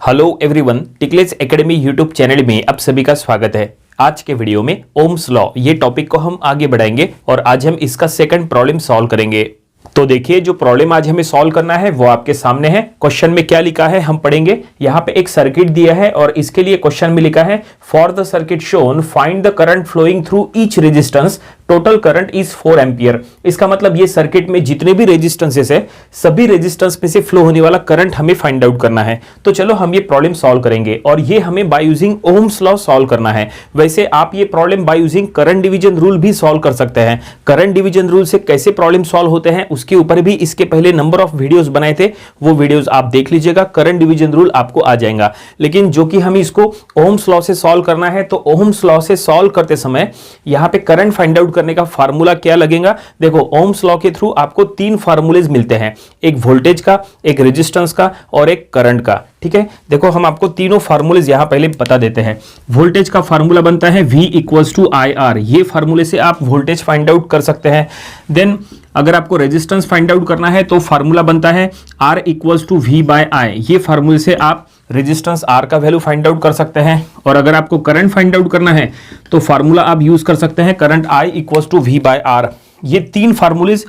Hello everyone, Ticklets academy YouTube channel में आप सभी का स्वागत है। आज के वीडियो में ओम्स लॉ ये टॉपिक को हम आगे बढ़ाएंगे और आज हम इसका सेकंड प्रॉब्लम सॉल्व करेंगे। तो देखिए, जो प्रॉब्लम आज हमें सॉल्व करना है वो आपके सामने है। क्वेश्चन में क्या लिखा है हम पढ़ेंगे। यहाँ पे एक सर्किट दिया है और इसके लिए क्वेश्चन में लिखा है for the circuit shown find the current flowing through each resistance, total current is 4 ampere. इसका मतलब ये सर्किट में जितने भी रेजिस्टेंसेस है सभी रेजिस्टेंस में से फ्लो होने वाला करंट हमें फाइंड आउट करना है। तो चलो हम ये प्रॉब्लम सॉल्व करेंगे और ये हमें by using Ohm's law solve करना है। वैसे आप ये problem by using current division rule भी सॉल्व कर सकते हैं। करंट डिवीजन रूल से कैसे प्रॉब्लम सॉल्व होते हैं उसके ऊपर भी इसके पहले नंबर ऑफ वीडियोस बनाए थे, वो वीडियोस आप देख लीजिएगा। करंट डिवीजन रूल आपको आ जाएगा। लेकिन जो कि हम इसको ओम्स लॉ से सॉल्व करना है, तो ओम्स लॉ से सॉल्व करते समय यहां पे करंट फाइंड आउट करने का फार्मूला क्या लगेगा। देखो, ओम्स लॉ के थ्रू आपको 3 फार्मूलेज मिलते हैं, एक वोल्टेज का, एक रेजिस्टेंस का और एक करंट का। ठीक है, देखो हम आपको तीनों फार्मूलेज यहां पहले बता देते हैं। वोल्टेज का फार्मूला बनता है V इक्वल्स टू IR। ये फार्मूले से आप वोल्टेज फाइंड आउट कर सकते हैं। देन अगर आपको रेजिस्टेंस फाइंड आउट करना है तो फार्मूला बनता है R equals to V by I। ये फार्मूले से आप रेजिस्टेंस R का वैल्यू फाइंड आउट कर सकते हैं। और अगर आपको करंट फाइंड आउट करना है तो फार्मूला आप यूज कर सकते हैं current I equals to V by R। ये 3 फार्मूलेज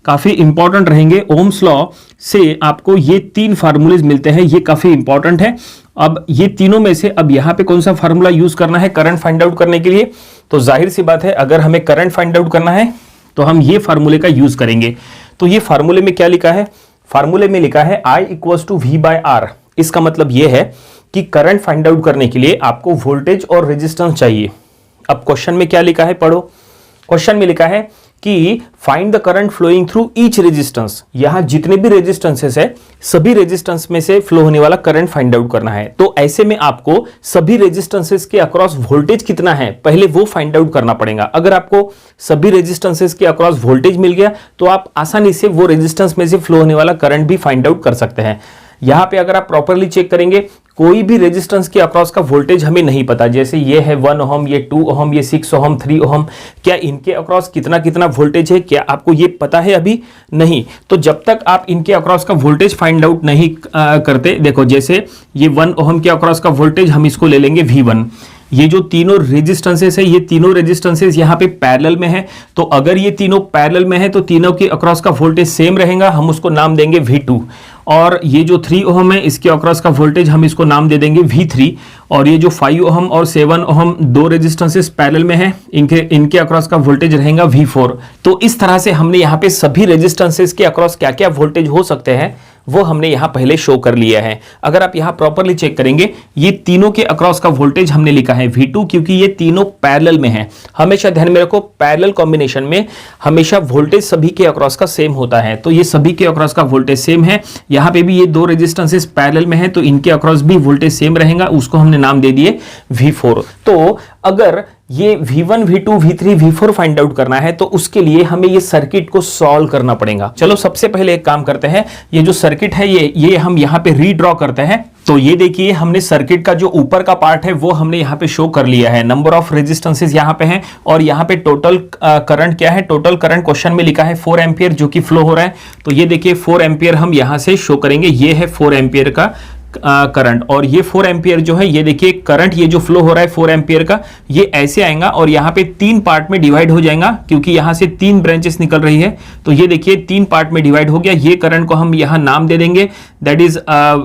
काफी इंपॉर्टेंट रहेंगे। ओम्स लॉ से आपको ये 3 फार्मूलेज मिलते हैं, ये काफी इंपॉर्टेंट है। अब ये तीनों में से अब यहाँ पे कौन सा फार्मूला यूज करना है करंट फाइंड आउट करने के लिए, तो जाहिर सी बात है अगर हमें करंट फाइंड आउट करना है तो हम ये फार्मूले का यूज करेंगे। तो ये फार्मूले में क्या लिखा है, फार्मूले में लिखा है I equals to V by R। इसका मतलब ये है कि करंट फाइंड आउट करने के लिए आपको वोल्टेज और रेजिस्टेंस चाहिए। अब क्वेश्चन में क्या लिखा है पढ़ो। क्वेश्चन में लिखा है कि find the current flowing through each resistance. यहां जितने भी रेजिस्टेंसेस है सभी रेजिस्टेंस में से फ्लो होने वाला करंट फाइंड आउट करना है। तो ऐसे में आपको सभी रेजिस्टेंसेस के अक्रॉस वोल्टेज कितना है पहले वो फाइंड आउट करना पड़ेगा। अगर आपको सभी रेजिस्टेंसेस के अक्रॉस वोल्टेज मिल गया तो आप आसानी से वो रेजिस्टेंस में से फ्लो होने वाला करंट भी फाइंड आउट कर सकते हैं। यहां पे अगर आप प्रॉपरली चेक करेंगे कोई भी रेजिस्टेंस के अक्रॉस का वोल्टेज हमें नहीं पता। जैसे ये है 1 ओम, ये 2 ओम, ये 6 ओम, 3 ओम, क्या इनके अक्रॉस कितना कितना वोल्टेज है क्या आपको ये पता है? अभी नहीं। तो जब तक आप इनके अक्रॉस का वोल्टेज फाइंड आउट नहीं करते, देखो जैसे ये 1 ओम के अक्रॉस का वोल्टेज हम इसको ले लेंगे V1। ये जो तीनों रेजिस्टेंसेस है ये तीनों रेजिस्टेंसेस यहाँ पे पैरेलल में है। तो अगर ये तीनों पैरेलल में है तो तीनों के अक्रॉस का वोल्टेज सेम रहेगा, हम उसको नाम देंगे V2। और ये जो 3 ओम है इसके अक्रॉस का वोल्टेज हम इसको नाम दे देंगे V3। और ये जो 5 ओम और 7 ओम दो रेजिस्टेंसेस पैरेलल में है, इनके अक्रॉस का वोल्टेज रहेगा V4। तो इस तरह से हमने यहाँ पे सभी रेजिस्टेंसेस के अक्रॉस क्या क्या वोल्टेज हो सकते हैं वो हमने यहां पहले शो कर लिया है। अगर आप यहां प्रॉपरली चेक करेंगे ये तीनों के अक्रॉस का वोल्टेज हमने लिखा है V2, क्योंकि ये तीनों पैरेलल में हैं। हमेशा ध्यान में रखो पैरेलल कॉम्बिनेशन में हमेशा वोल्टेज सभी के अक्रॉस का सेम होता है। तो ये सभी के अक्रॉस का वोल्टेज सेम है। यहां पे भी ये दो रेजिस्टेंसेस पैरेलल में है तो इनके अक्रॉस भी वोल्टेज सेम रहेगा, उसको हमने नाम दे दिए V4। तो अगर ये V1, V2, V3, V4 find out करना है तो उसके लिए हमें ये सर्किट को सॉल्व करना पड़ेगा। चलो सबसे पहले एक काम करते हैं, ये जो सर्किट है ये हम यहाँ पे रीड्रॉ करते हैं। तो ये देखिए हमने सर्किट का जो ऊपर का पार्ट है वो हमने यहाँ पे शो कर लिया है। नंबर ऑफ रेजिस्टेंसेस यहाँ पे हैं और यहाँ पे टोटल करंट क्या है, टोटल करंट क्वेश्चन में लिखा है 4 एम्पियर जो कि फ्लो हो रहा है। तो ये देखिए 4 एम्पियर हम यहाँ से शो करेंगे, ये है 4 एम्पियर का करंट। और ये 4 एम्पियर जो है ये देखिए करंट ये जो फ्लो हो रहा है 4 एम्पियर का ये ऐसे आएगा और यहाँ पे 3 पार्ट में डिवाइड हो जाएगा, क्योंकि यहाँ से 3 ब्रांचेस निकल रही है। तो ये देखिए 3 पार्ट में डिवाइड हो गया। ये करंट को हम यहाँ नाम दे देंगे, दैट इज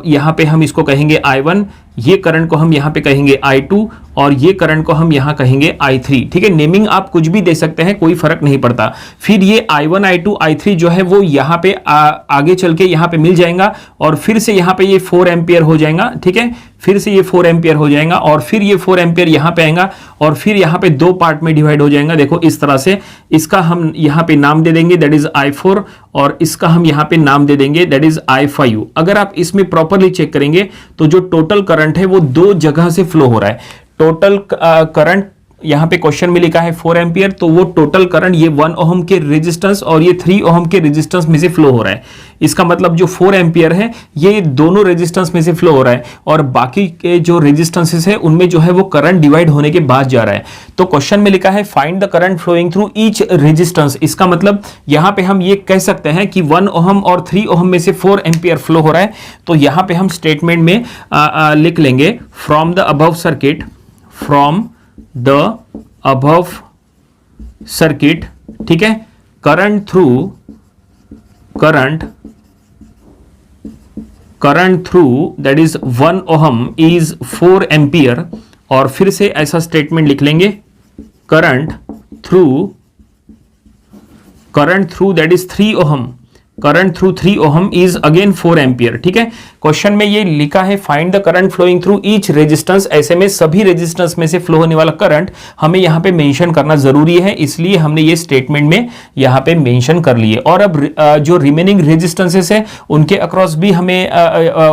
यहाँ पे हम इसको कहेंगे I1, ये करंट को हम यहाँ पे कहेंगे I2 और ये करंट को हम यहाँ कहेंगे I3। ठीक है, नेमिंग आप कुछ भी दे सकते हैं, कोई फर्क नहीं पड़ता। फिर ये I1, I2, I3 जो है वो यहाँ पे आगे चल के यहाँ पे मिल जाएगा और फिर से यहाँ पे ये 4 एम्पियर हो जाएगा। ठीक है, फिर से ये 4 एम्पियर हो जाएगा और फिर ये 4 एम्पियर यहाँ पे आएगा और फिर यहाँ पे 2 पार्ट में डिवाइड हो जाएगा। देखो इस तरह से इसका हम यहाँ पे नाम दे देंगे दैट इज I4 और इसका हम यहाँ पे नाम दे देंगे दैट इज I5। अगर आप इसमें प्रॉपरली चेक करेंगे तो जो टोटल करंट है वो 2 जगह से फ्लो हो रहा है। टोटल करंट यहाँ पे क्वेश्चन में लिखा है 4 एम्पियर, तो वो टोटल करंट ये 1 ओम के रेजिस्टेंस और ये 3 ओम के रेजिस्टेंस में से फ्लो हो रहा है। इसका मतलब जो 4 एम्पियर है ये दोनों रेजिस्टेंस में से फ्लो हो रहा है और बाकी के जो रेजिस्टेंसेस है उनमें जो है वो करंट डिवाइड होने के बाद जा रहा है। तो क्वेश्चन में लिखा है find the current flowing through each resistance. इसका मतलब यहां पे हम ये कह सकते हैं कि 1 ओम और 3 ओम में से 4 एम्पियर फ्लो हो रहा है। तो यहां पे हम स्टेटमेंट में लिख लेंगे from the above circuit, from the above circuit, ठीक है, current through that is 1 ohm is 4 ampere. और फिर से ऐसा स्टेटमेंट लिख लेंगे current through that is 3 ohm, current through 3 ohm is again 4 ampere. ठीक है, क्वेश्चन में ये लिखा है find the current flowing through each resistance. ऐसे में सभी रेजिस्टेंस में से फ्लो होने वाला करंट हमें यहाँ पे मेंशन करना जरूरी है, इसलिए हमने ये स्टेटमेंट में यहाँ पे मेंशन कर लिए। और अब जो रिमेनिंग रेजिस्टेंसेस है उनके अक्रॉस भी हमें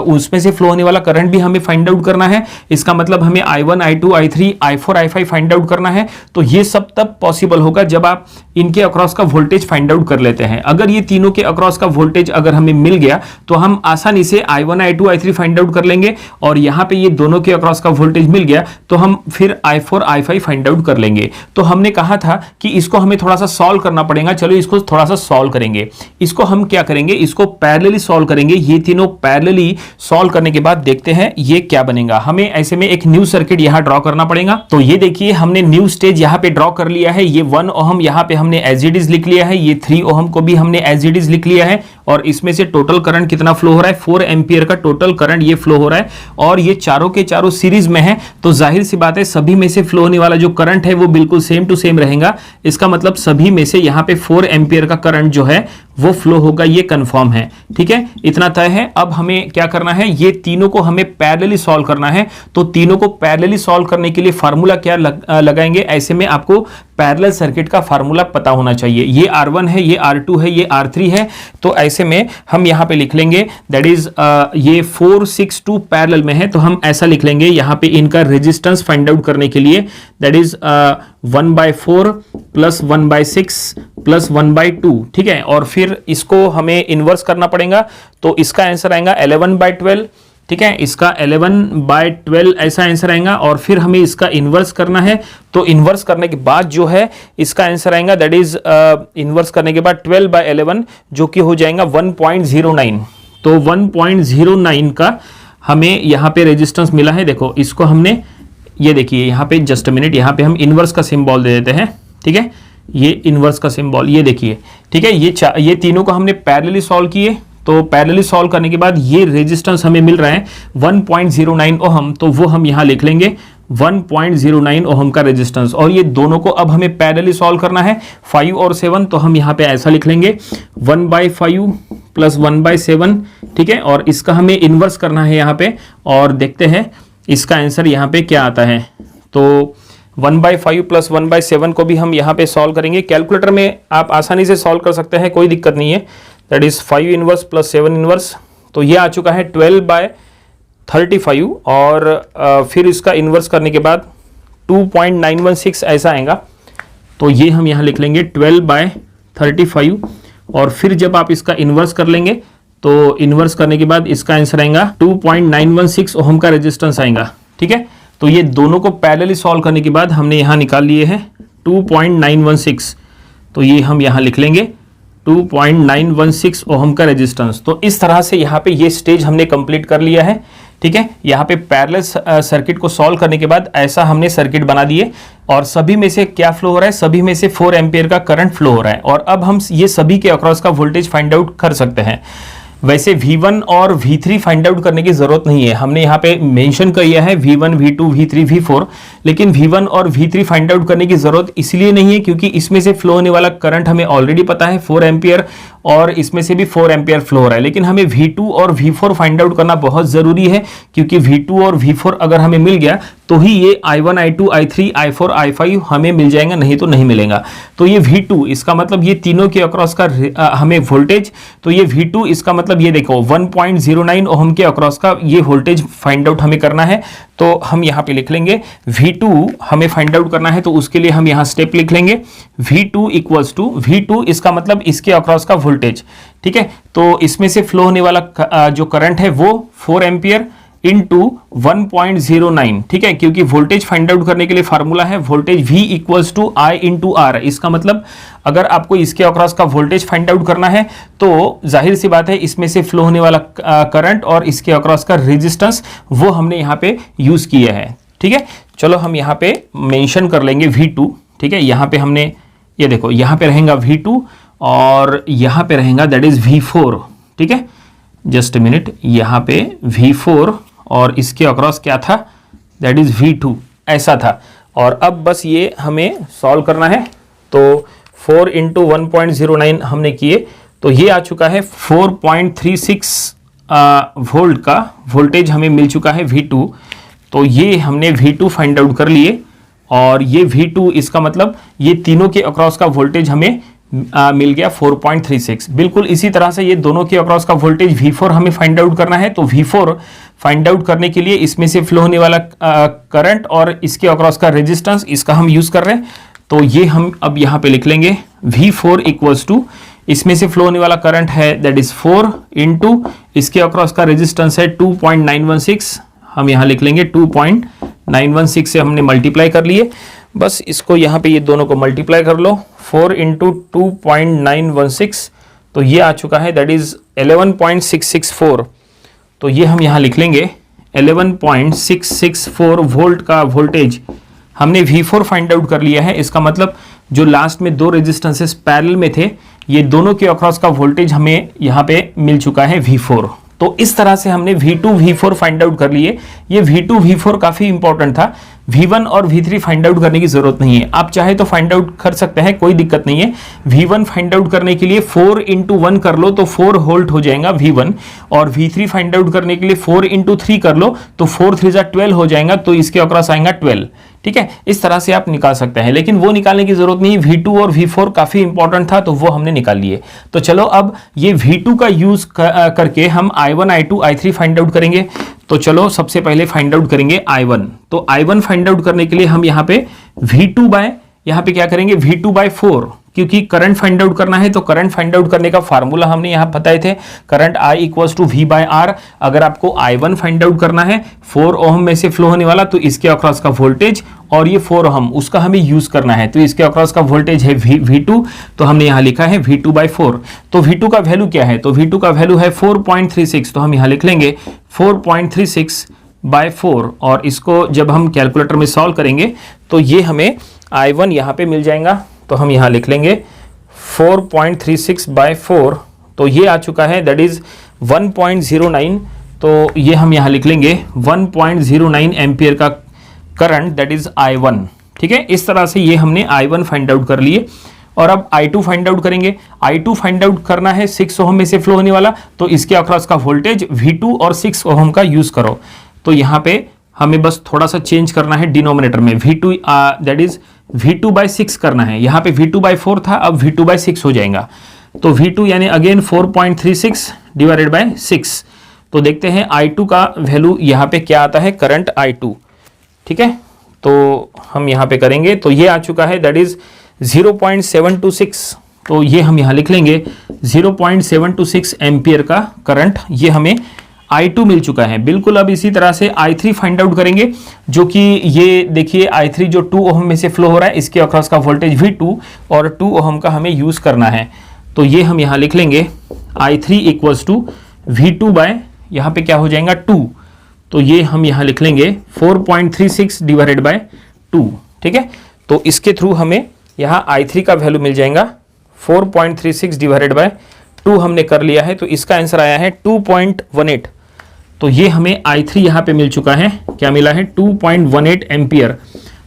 उसमें से फ्लो होने वाला करंट भी हमें फाइंड आउट करना है। इसका मतलब हमें I1, I2, I3, I4, I5 find out करना है। तो ये सब तब पॉसिबल होगा जब आप इनके अक्रॉस का वोल्टेज फाइंड आउट कर लेते हैं। अगर ये तीनों के अक्रॉस का वोल्टेज अगर हमें मिल गया तो हम आसानी से I1, I2, I3 find out कर लेंगे और यहां पे ये दोनों के अक्रॉस का वोल्टेज मिल गया तो हम फिर I4, I5 फाइंड आउट कर लेंगे। तो हमने कहा था कि इसको हमें थोड़ा सा सॉल्व करना पड़ेगा। चलो इसको थोड़ा सा सॉल्व करेंगे। इसको हम क्या करेंगे, इसको पैरेलली सॉल्व करेंगे। ये तीनों पैरेलली सॉल्व करने के बाद देखते हैं ये क्या बनेगा। हमें ऐसे में एक न्यू सर्किट यहां ड्रॉ करना पड़ेगा। तो ये देखिए हमने न्यू स्टेज यहां पे ड्रॉ कर लिया है। ये 1 ओम यहां पे हमने एज इट इज लिख लिया है, ये 3 ओम को भी हमने एज इट इज लिख लिया है और इसमें से टोटल करंट कितना फ्लो हो रहा है, 4 एम्पियर का टोटल करंट ये फ्लो हो रहा है और ये चारों के चारों सीरीज में है। तो जाहिर सी बात है सभी में से फ्लो होने वाला जो करंट है वो बिल्कुल सेम टू सेम रहेगा। इसका मतलब सभी में से यहां पे 4 एम्पियर का करंट जो है वो फ्लो होगा, ये कंफर्म है। ठीक है, इतना तय है। अब हमें क्या करना है, ये तीनों को हमें पैरेलली सॉल्व करना है। तो तीनों को पैरेलली सॉल्व करने के लिए फार्मूला क्या लगाएंगे, ऐसे में आपको पैरेलल सर्किट का फार्मूला पता होना चाहिए। ये R1 है, ये R2 है, ये R3 है। तो ऐसे में हम यहां पे लिख लेंगे दैट इज ये 4, 6, 2 पैरेलल में है तो हम ऐसा लिख लेंगे यहां पे इनका रेजिस्टेंस फाइंड आउट करने के लिए दैट इज 1/4 प्लस 1/6 प्लस 1/2। ठीक है, और फिर इसको हमें इन्वर्स करना पड़ेगा। तो इसका आंसर आएगा 11/12। ठीक है, इसका 11/12 ऐसा आंसर आएगा और फिर हमें इसका इन्वर्स करना है। तो इन्वर्स करने के बाद जो है इसका आंसर आएगा दैट इज इन्वर्स करने के बाद 12/11 जो कि हो जाएगा 1.09। तो 1.09 का हमें यहाँ पे रेजिस्टेंस मिला है। देखो इसको हमने, ये देखिए यहाँ पे जस्ट मिनट, यहाँ पे हम इन्वर्स का सिंबल दे देते हैं। ठीक है, ये इन्वर्स का सिंबल ये देखिए। ठीक है, ये तीनों को हमने पैरेलली सॉल्व किए। तो पैरेलली सॉल्व करने के बाद ये रेजिस्टेंस हमें मिल रहा है 1.09 ओम। तो वो हम यहाँ लिख लेंगे 1.09 ओम का रेजिस्टेंस। और ये दोनों को अब हमें पैरेलली सॉल्व करना है 5 और 7। तो हम यहाँ पे ऐसा लिख लेंगे 1/5 प्लस 1/7। ठीक है, और इसका हमें इन्वर्स करना है यहाँ पे और देखते हैं इसका आंसर यहाँ पे क्या आता है। तो 1/5 प्लस 1/7 को भी हम यहाँ पे सॉल्व करेंगे। कैलकुलेटर में आप आसानी से सॉल्व कर सकते हैं, कोई दिक्कत नहीं है। That is 5 inverse plus 7 inverse. तो ये आ चुका है 12/35 और फिर इसका इन्वर्स करने के बाद 2.916 ऐसा आएगा। तो ये हम यहाँ लिख लेंगे 12/35 और फिर जब आप इसका इन्वर्स कर लेंगे तो इन्वर्स करने के बाद इसका आंसर आएगा 2.916 ओम का रेजिस्टेंस आएगा। ठीक है, तो ये दोनों को पैरेलली सॉल्व करने के बाद हमने यहाँ निकाल लिए हैं 2.916। तो ये हम यहाँ लिख लेंगे 2.916 ओम का रेजिस्टेंस। तो इस तरह से यहाँ पे ये स्टेज हमने कंप्लीट कर लिया है। ठीक है, यहाँ पे पैरेलल सर्किट को सॉल्व करने के बाद ऐसा हमने सर्किट बना दिए और सभी में से क्या फ्लो हो रहा है, सभी में से 4 एम्पियर का करंट फ्लो हो रहा है। और अब हम ये सभी के अक्रॉस का वोल्टेज फाइंड आउट कर सकते हैं। वैसे V1 और V3 फाइंड आउट करने की जरूरत नहीं है, हमने यहाँ पे मेंशन किया है V1, V2, V3, V4। लेकिन V1 और V3 फाइंड आउट करने की जरूरत इसलिए नहीं है क्योंकि इसमें से फ्लो होने वाला करंट हमें ऑलरेडी पता है 4 एम्पियर और इसमें से भी 4 एम्पियर फ्लो हो रहा है, लेकिन हमें V2 और V4 फाइंड आउट करना बहुत ज़रूरी है, क्योंकि V2 और V4 अगर हमें मिल गया तो ही ये I1, I2, I3, I4, I5 हमें मिल जाएगा, नहीं तो नहीं मिलेगा। तो ये V2 इसका मतलब ये तीनों के अक्रॉस का हमें वोल्टेज, तो ये V2 इसका मतलब ये देखो 1.09 ओहम के अक्रॉस का ये वोल्टेज फाइंड आउट हमें करना है। तो हम यहाँ पे लिख लेंगे V2 हमें फाइंड आउट करना है, तो उसके लिए हम यहाँ स्टेप लिख लेंगे V2 इक्वल्स टू V2 इसका मतलब इसके अक्रॉस का वोल्टेज, ठीक है। तो इसमें से फ्लो होने वाला जो करंट है वो 4 एम्पियर इंटू 1.09, ठीक है, क्योंकि वोल्टेज फाइंड आउट करने के लिए फार्मूला है voltage V equals to I into R। इसका मतलब अगर आपको इसके अक्रॉस का वोल्टेज फाइंड आउट करना है तो जाहिर सी बात है इसमें से फ्लो होने वाला करंट और इसके अक्रॉस का रेजिस्टेंस वो हमने यहाँ पे यूज किया है, ठीक है। चलो हम यहाँ पे मेंशन कर लेंगे V2, ठीक है। यहाँ पे हमने ये देखो यहाँ पे रहेगा V2 और यहाँ पे रहेगा दैट इज V4, ठीक है। जस्ट अ मिनट, यहाँ पे V4 और इसके अक्रॉस क्या था, दैट इज V2, ऐसा था। और अब बस ये हमें सॉल्व करना है। तो 4 इंटू 1.09 हमने किए तो ये आ चुका है 4.36 वोल्ट का वोल्टेज हमें मिल चुका है V2। तो ये हमने V2 फाइंड आउट कर लिए और ये V2 इसका मतलब ये तीनों के अक्रॉस का वोल्टेज हमें मिल गया 4.36। बिल्कुल इसी तरह से ये दोनों के अक्रॉस का वोल्टेज V4 हमें फाइंड आउट करना है। तो V4 फाइंड आउट करने के लिए इसमें से फ्लो होने वाला करंट और इसके अक्रॉस का रेजिस्टेंस इसका हम यूज कर रहे हैं। तो ये हम अब यहाँ पे लिख लेंगे V4 इक्वल्स टू इसमें से फ्लो होने वाला करंट है दैट इज 4 इंटू इसके अक्रॉस का रेजिस्टेंस है 2.916, हम यहाँ लिख लेंगे 2.916 से हमने मल्टीप्लाई कर लिए। बस इसको यहाँ पे ये दोनों को मल्टीप्लाई कर लो, 4 इंटू 2.916, तो ये आ चुका है दैट इज 11.664। तो ये हम यहाँ लिख लेंगे 11.664 वोल्ट का वोल्टेज हमने V4 फाइंड आउट कर लिया है। इसका मतलब जो लास्ट में दो रेजिस्टेंसेस पैरेलल में थे ये दोनों के अक्रॉस का वोल्टेज हमें यहाँ पे मिल चुका है V4। तो इस तरह से हमने V2 V4 फाइंड आउट कर लिए। ये V2 V4 काफी इंपॉर्टेंट था, V1 और V3 फाइंड आउट करने की जरूरत नहीं है। आप चाहे तो फाइंड आउट कर सकते हैं, कोई दिक्कत नहीं है। V1 फाइंड आउट करने के लिए 4 इंटू 1 कर लो तो 4 वोल्ट हो जाएगा V1, और V3 फाइंड आउट करने के लिए 4 इंटू 3 कर लो तो 4 3 12 हो जाएगा, तो इसके अक्रॉस आएगा 12, ठीक है। इस तरह से आप निकाल सकते हैं, लेकिन वो निकालने की जरूरत नहीं। V2 और V4 काफी इंपॉर्टेंट था तो वो हमने निकाल लिए। तो चलो अब ये V2 का यूज करके हम I1, I2, I3 find out करेंगे। तो चलो सबसे पहले फाइंड आउट करेंगे I1। तो I1 फाइंड आउट करने के लिए हम यहाँ पे V2 बाय यहाँ पे क्या करेंगे V2 बाय 4, क्योंकि करंट फाइंड आउट करना है। तो करंट फाइंड आउट करने का फार्मूला हमने यहाँ बताए थे, current I equals to V by R। अगर आपको I1 फाइंड आउट करना है 4 ओहम में से फ्लो होने वाला, तो इसके अक्रॉस का वोल्टेज और ये 4 ओहम उसका हमें यूज करना है। तो इसके अक्रॉस का वोल्टेज है V2, तो हमने यहाँ लिखा है V2 बाय 4। तो V2 का वैल्यू क्या है, तो V2 का वैल्यू है 4.36, तो हम यहाँ लिख लेंगे 4.36 बाय 4, और इसको जब हम कैलकुलेटर में सॉल्व करेंगे तो ये हमें I1 यहाँ पे मिल जाएगा। तो हम यहाँ लिख लेंगे 4.36 बाय 4, तो ये आ चुका है दैट इज 1.09। तो ये हम यहाँ लिख लेंगे 1.09 एम्पियर का करंट दैट इज I1, ठीक है। इस तरह से ये हमने I1 फाइंड आउट कर लिए। और अब I2 फाइंड आउट करेंगे। I2 फाइंड आउट करना है 6 ओहम में से फ्लो होने वाला, तो इसके अक्रॉस का वोल्टेज V2 और 6 ओहम का यूज करो। तो यहाँ पे हमें बस थोड़ा सा चेंज करना है डिनोमिनेटर में, V2 that is V2 bye 6 करना है। यहाँ पे V2 बाय 4 था, अब V2 बाय 6 हो जाएगा। तो V2 यानी अगेन 4.36 डिवाइडेड बाय 6। तो देखते हैं I2 का वैल्यू यहाँ पे क्या आता है, करंट I2, ठीक है। तो हम यहाँ पे करेंगे तो ये आ चुका है दैट इज 0.726। तो ये हम यहाँ लिख लेंगे 0.726 एम्पियर का करंट ये हमें I2 मिल चुका है। बिल्कुल अब इसी तरह से I3 फाइंड आउट करेंगे, जो कि ये देखिए I3 जो 2 ओहम में से फ्लो हो रहा है, इसके अक्रॉस का वोल्टेज V2 और 2 ओहम का हमें यूज करना है। तो ये हम यहाँ लिख लेंगे I3 equals to V2 bye यहाँ पे क्या हो जाएगा 2। तो ये हम यहाँ लिख लेंगे 4.36 डिवाइडेड बाय 2, ठीक है। तो इसके थ्रू हमें यहाँ I3 का वैल्यू मिल जाएगा 4.36 डिवाइडेड बाय 2 हमने कर लिया है। तो इसका आंसर आया है 2.18। तो ये हमें I3 यहाँ पे मिल चुका है, क्या मिला है 2.18 एम्पियर।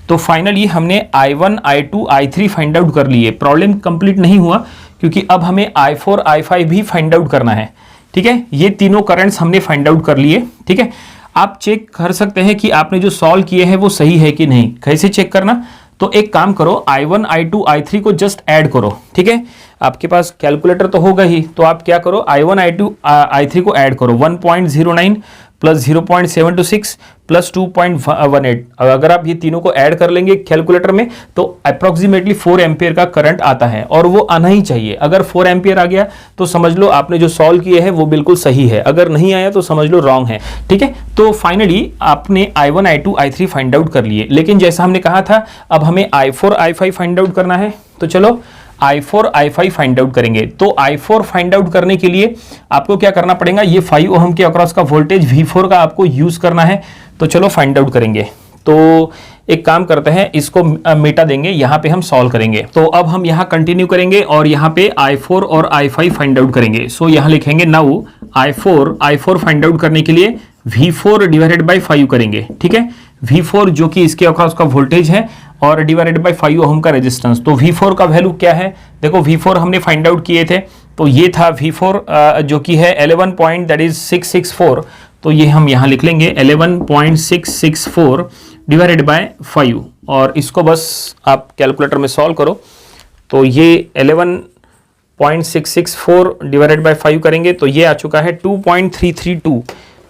तो फाइनली हमने I1, I2, I3 find out कर लिए। प्रॉब्लम कंप्लीट नहीं हुआ क्योंकि अब हमें I4 I5 भी फाइंड आउट करना है। ठीक है, ये तीनों करंट्स हमने फाइंड आउट कर लिए। ठीक है, आप चेक कर सकते हैं कि आपने जो सॉल्व किए हैं वो सही है कि नहीं। कैसे चेक करना, तो एक काम करो, I1 I2 I3 को जस्ट ऐड करो। ठीक है, आपके पास कैलकुलेटर तो होगा ही, तो आप क्या करो, I1 I2 I3 को ऐड करो। 1.09 प्लस 0.726 प्लस 2.18। अगर आप ये तीनों को ऐड कर लेंगे कैलकुलेटर में तो अप्रोक्सीमेटली 4 एम्पियर का करंट आता है, और वो आना ही चाहिए। अगर 4 एम्पियर आ गया तो समझ लो आपने जो सॉल्व किए हैं वो बिल्कुल सही है, अगर नहीं आया तो समझ लो रॉन्ग है। ठीक है, तो फाइनली आपने I1 I2 I3 find out कर लिए, लेकिन जैसा हमने कहा था अब हमें I4 I5 फाइंड आउट करना है। तो चलो I4 I5 फाइंड आउट करेंगे। तो I4 फाइंड आउट करने के लिए आपको क्या करना पड़ेगा, ये 5 ओम के अक्रॉस का वोल्टेज V4 का आपको यूज करना है। तो चलो फाइंड आउट करेंगे। तो एक काम करते हैं, इसको मिटा देंगे, यहाँ पे हम सॉल्व करेंगे। तो अब हम यहाँ कंटिन्यू करेंगे और यहाँ पे I4 और I5 फाइंड आउट करेंगे। सो यहाँ लिखेंगे नाउ I4 फाइंड आउट करने के लिए V4 डिवाइडेड बाई 5 करेंगे। ठीक है, V4 जो कि इसके अक्रॉस का वोल्टेज है और डिवाइडेड बाई 5 ओम का रेजिस्टेंस। तो V4 का वैल्यू क्या है, देखो V4 हमने फाइंड आउट किए थे, तो ये था V4 जो कि है 11.664। तो ये हम यहाँ लिख लेंगे 11.664 डिवाइडेड बाय 5, और इसको बस आप कैलकुलेटर में सॉल्व करो। तो ये 11.664 डिवाइडेड बाय 5 करेंगे तो ये आ चुका है 2.332।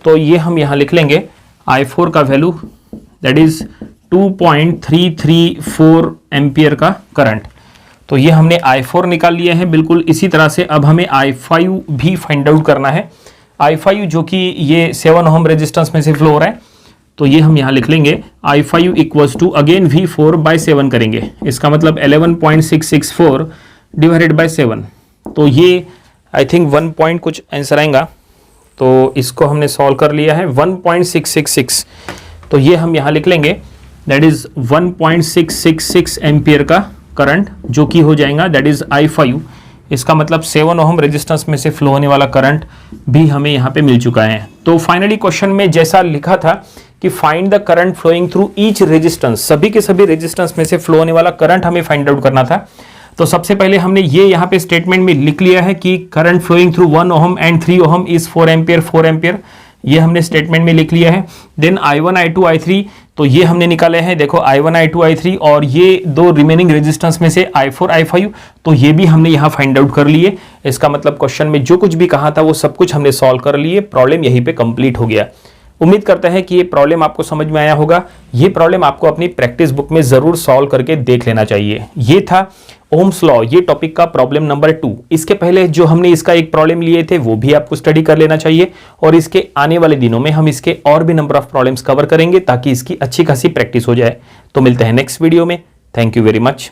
तो ये हम यहाँ लिख लेंगे I4 का वैल्यू दैट इज 2.334 एम्पियर का करंट। तो ये हमने I4 निकाल लिया है। बिल्कुल इसी तरह से अब हमें I5 भी फाइंड आउट करना है। I5 जो कि ये 7 ओम रेजिस्टेंस में से फ्लो हो रहा है, तो ये हम यहाँ लिख लेंगे I5 equals to again V4 bye 7 करेंगे। इसका मतलब 11.664 डिवाइडेड बाय 7। तो ये आई थिंक 1 पॉइंट कुछ आंसर आएगा, तो इसको हमने सॉल्व कर लिया है 1.666। तो ये हम यहाँ लिख लेंगे दैट इज 1.666 एम्पियर का करंट, जो कि हो जाएगा दैट इज I5। इसका मतलब 7 ओम रेजिस्टेंस में से फ्लो होने वाला करंट भी हमें यहाँ पे मिल चुका है। तो फाइनली क्वेश्चन में जैसा लिखा था कि find the current flowing through each resistance, सभी के सभी रेजिस्टेंस में से फ्लो होने वाला करंट हमें फाइंड आउट करना था। तो सबसे पहले हमने ये यहाँ पे स्टेटमेंट में लिख लिया है कि current flowing through 1 ohm and 3 ohm is 4 ampere, ये हमने स्टेटमेंट में लिख लिया है। देन I1 I2 I3, तो ये हमने निकाले हैं, देखो I1 I2 I3, और ये दो रिमेनिंग रेजिस्टेंस में से I4 I5, तो ये भी हमने यहाँ फाइंड आउट कर लिए। इसका मतलब क्वेश्चन में जो कुछ भी कहा था वो सब कुछ हमने सॉल्व कर लिए। प्रॉब्लम यहीं पे कंप्लीट हो गया। उम्मीद करते हैं कि ये प्रॉब्लम आपको समझ में आया होगा। ये प्रॉब्लम आपको अपनी प्रैक्टिस बुक में जरूर सॉल्व करके देख लेना चाहिए। ये था ओम्स लॉ, ये टॉपिक का प्रॉब्लम नंबर 2। इसके पहले जो हमने इसका एक प्रॉब्लम लिए थे वो भी आपको स्टडी कर लेना चाहिए, और इसके आने वाले दिनों में हम इसके और भी नंबर ऑफ प्रॉब्लम्स कवर करेंगे ताकि इसकी अच्छी खासी प्रैक्टिस हो जाए। तो मिलते हैं नेक्स्ट वीडियो में। Thank you very much.